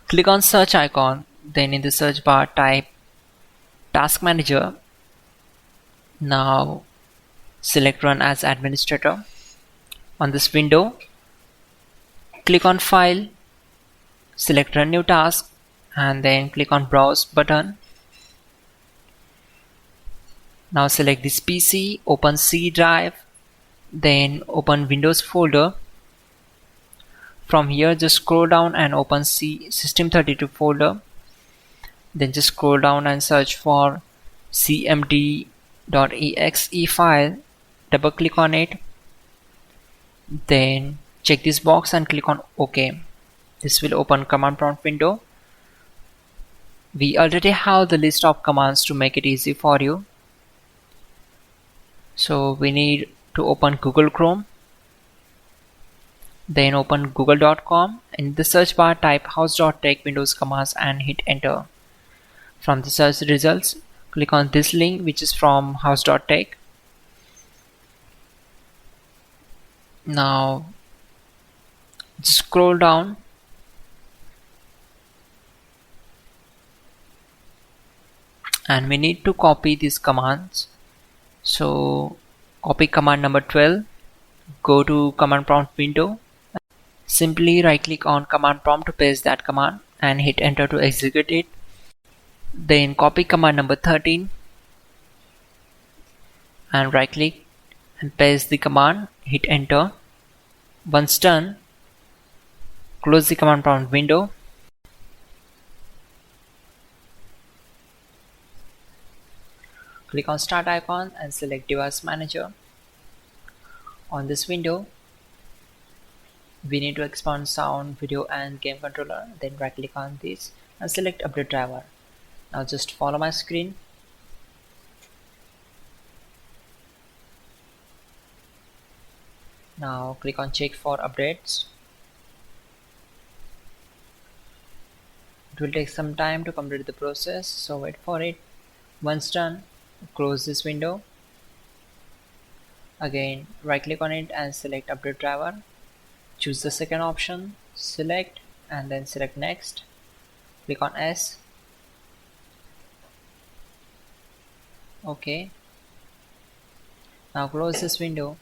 Click on search icon, then in the search bar type Task Manager. Now select Run as Administrator. On this window, click on File, select Run New Task, and then click on Browse button. Now select this PC, open C drive, then open Windows folder. From here just scroll down and open C System32 folder. Then just scroll down and search for cmd.exe file. Double click on it. Then check this box and click on OK. This will open command prompt window. We already have the list of commands to make it easy for you. So we need to open Google Chrome. Then open google.com. In the search bar type hows.tech Windows commands and hit enter. From the search results, click on this link which is from hows.tech. Now just scroll down and we need to copy these commands. So copy command number 12, go to command prompt window, simply right click on command prompt to paste that command and hit enter to execute it. Then copy command number 13 and right click and paste the command, hit enter. Once done, close the command prompt window. Click on start icon and select device manager. On this window, we need to expand sound, video and game controller. Then right click on this and select update driver. Now just follow my screen. Now click on check for updates. It will take some time to complete the process, so wait for it. Once done, close this window. Again right click on it and select update driver. Choose the second option, select and then select next. Click on S. OK. Now close this window.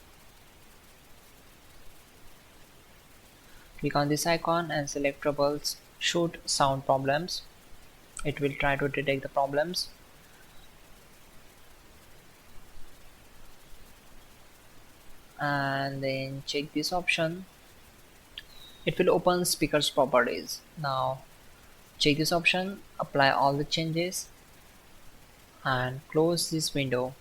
Click on this icon and select troubleshoot sound problems. It will try to detect the problems. And then check this option. It will open speakers properties. Now check this option, apply all the changes and close this window.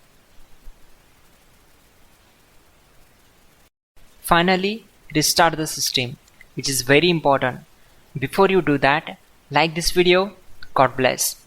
Finally, restart the system, which is very important. Before you do that, like this video. God bless.